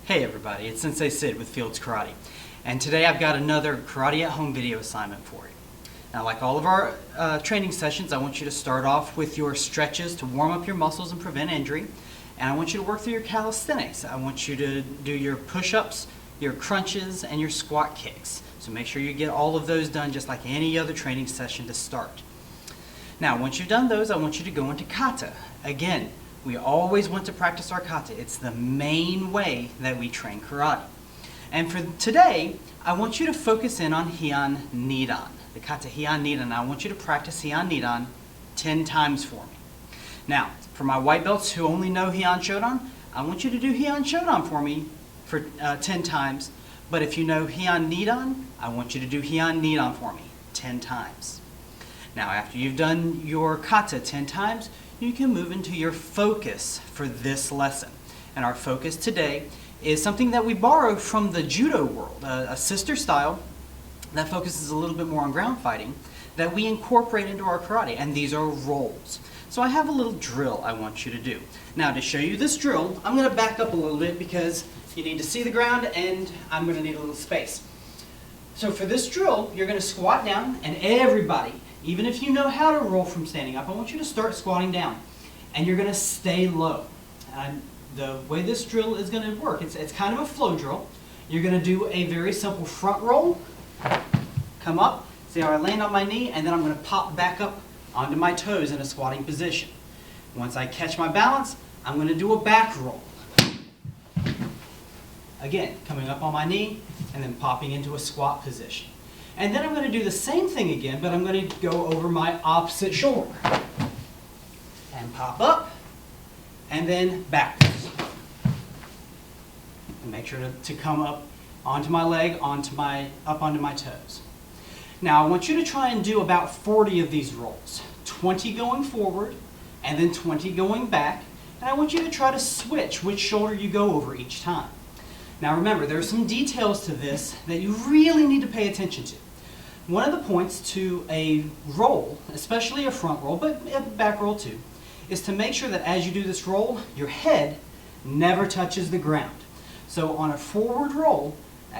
Hey everybody, it's Sensei Sid with Fields Karate, and today I've got another Karate at Home video assignment for you. Now, like all of our training sessions, I want you to start off with your stretches to warm up your muscles and prevent injury, and I want you to work through your calisthenics. I want you to do your push-ups, your crunches, and your squat kicks. So make sure you get all of those done just like any other training session to start. Now, once you've done those, I want you to go into Kata. Again, we always want to practice our Kata. It's the main way that we train karate. And for today, I want you to focus in on Heian Nidan, the Kata Heian Nidan. I want you to practice Heian Nidan 10 times for me. Now, for my white belts who only know Heian Shodan, I want you to do Heian Shodan for me for 10 times. But if you know Heian Nidan, I want you to do Heian Nidan for me 10 times. Now, after you've done your Kata 10 times, you can move into your focus for this lesson. And our focus today is something that we borrowed from the judo world, a sister style that focuses a little bit more on ground fighting that we incorporate into our karate, and these are rolls. So I have a little drill I want you to do. Now, to show you this drill, I'm going to back up a little bit because you need to see the ground and I'm going to need a little space. So for this drill, you're going to squat down, and everybody, even if you know how to roll from standing up, I want you to start squatting down. And you're going to stay low. And the way this drill is going to work, it's kind of a flow drill. You're going to do a very simple front roll, come up, see how I land on my knee, and then I'm going to pop back up onto my toes in a squatting position. Once I catch my balance, I'm going to do a back roll. Again, coming up on my knee and then popping into a squat position. And then I'm going to do the same thing again, but I'm going to go over my opposite shoulder. And pop up, and then backwards. And make sure to come up onto my leg, up onto my toes. Now I want you to try and do about 40 of these rolls. 20 going forward, and then 20 going back. And I want you to try to switch which shoulder you go over each time. Now remember, there are some details to this that you really need to pay attention to. One of the points to a roll, especially a front roll, but a back roll too, is to make sure that as you do this roll, your head never touches the ground. So on a forward roll,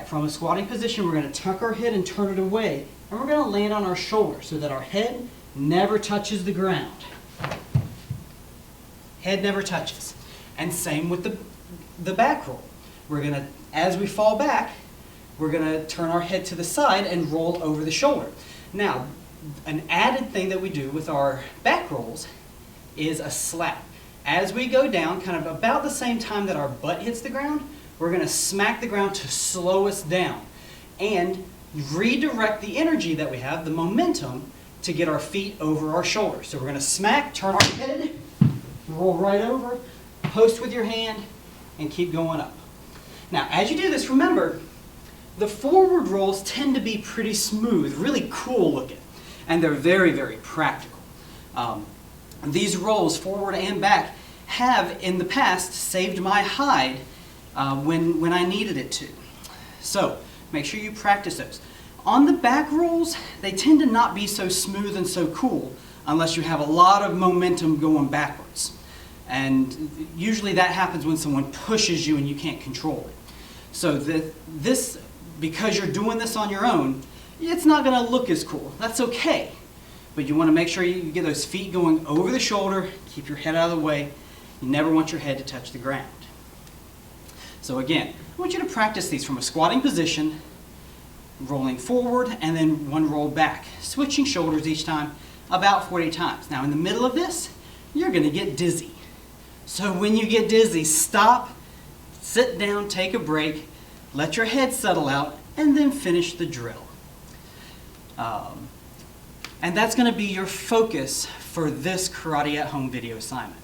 from a squatting position, we're going to tuck our head and turn it away, and we're going to land on our shoulder so that our head never touches the ground. Head never touches. And same with the back roll. We're going to, as we fall back, we're going to turn our head to the side and roll over the shoulder. Now, an added thing that we do with our back rolls is a slap. As we go down, kind of about the same time that our butt hits the ground, we're going to smack the ground to slow us down and redirect the energy that we have, the momentum, to get our feet over our shoulders. So we're going to smack, turn our head, roll right over, post with your hand, and keep going up. Now, as you do this, remember, the forward rolls tend to be pretty smooth, really cool looking, and they're very, very practical. These rolls, forward and back, have in the past saved my hide when I needed it to. So make sure you practice those. On the back rolls, they tend to not be so smooth and so cool unless you have a lot of momentum going backwards. And usually that happens when someone pushes you and you can't control it. So because you're doing this on your own, it's not going to look as cool. That's okay. But you want to make sure you get those feet going over the shoulder, keep your head out of the way. You never want your head to touch the ground. So again, I want you to practice these from a squatting position, rolling forward, and then one roll back, switching shoulders each time about 40 times. Now in the middle of this, you're going to get dizzy. So when you get dizzy, stop, sit down, take a break, let your head settle out, and then finish the drill. And that's going to be your focus for this Karate at Home video assignment.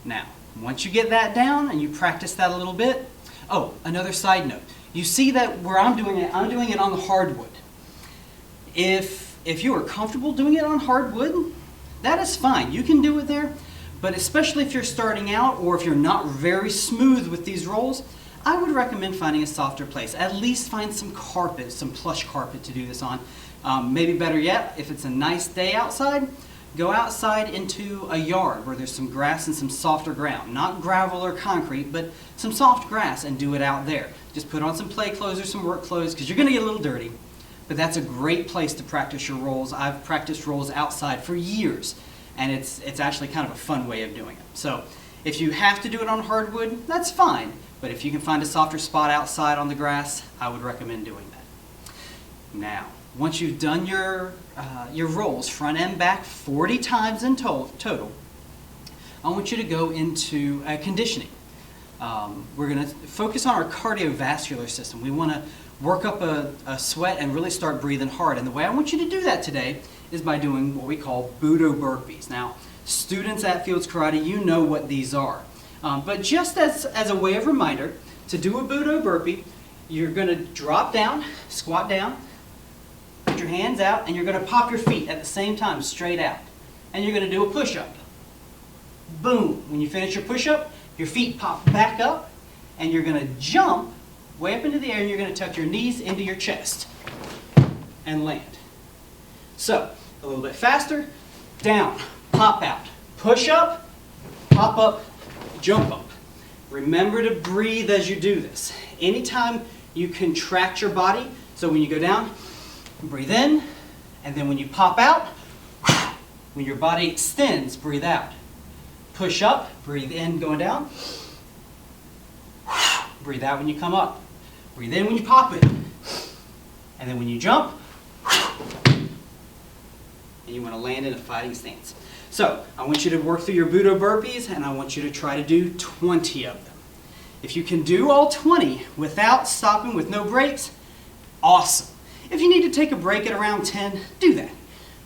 Now, once you get that down and you practice that a little bit, oh, another side note. You see that where I'm doing it on the hardwood. If you are comfortable doing it on hardwood, that is fine. You can do it there. But especially if you're starting out or if you're not very smooth with these rolls, I would recommend finding a softer place. At least find some carpet, some plush carpet to do this on. Maybe better yet, if it's a nice day outside, go outside into a yard where there's some grass and some softer ground. Not gravel or concrete, but some soft grass, and do it out there. Just put on some play clothes or some work clothes because you're going to get a little dirty. But that's a great place to practice your rolls. I've practiced rolls outside for years, and it's actually kind of a fun way of doing it. So if you have to do it on hardwood, that's fine. But if you can find a softer spot outside on the grass, I would recommend doing that. Now, once you've done your rolls front and back 40 times in total, I want you to go into conditioning. We're going to focus on our cardiovascular system. We want to work up a sweat and really start breathing hard. And the way I want you to do that today is by doing what we call Budo burpees. Now, students at Fields Karate, you know what these are. But just as a way of reminder, to do a Budo burpee, you're going to drop down, squat down, put your hands out, and you're going to pop your feet at the same time, straight out. And you're going to do a push-up. Boom. When you finish your push-up, your feet pop back up, and you're going to jump way up into the air, and you're going to tuck your knees into your chest and land. So, a little bit faster. Down, pop out, push up, pop up, jump up. Remember to breathe as you do this. Anytime you contract your body, so when you go down, breathe in, and then when you pop out, when your body extends, breathe out. Push up, breathe in going down. Breathe out when you come up. Breathe in when you pop it. And then when you jump, and you want to land in a fighting stance. So, I want you to work through your Budo burpees, and I want you to try to do 20 of them. If you can do all 20 without stopping, with no breaks, awesome. If you need to take a break at around 10, do that.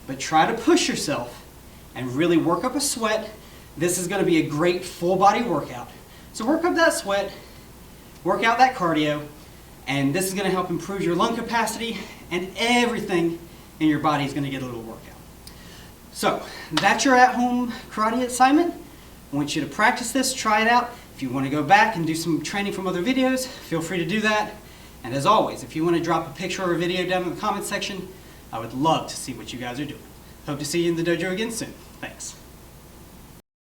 But try to push yourself and really work up a sweat. This is going to be a great full body workout. So work up that sweat, work out that cardio, and this is going to help improve your lung capacity, and everything in your body is going to get a little workout. So that's your at-home karate assignment. I want you to practice this, try it out. If you want to go back and do some training from other videos, feel free to do that. And as always, if you want to drop a picture or a video down in the comments section, I would love to see what you guys are doing. Hope to see you in the dojo again soon. Thanks.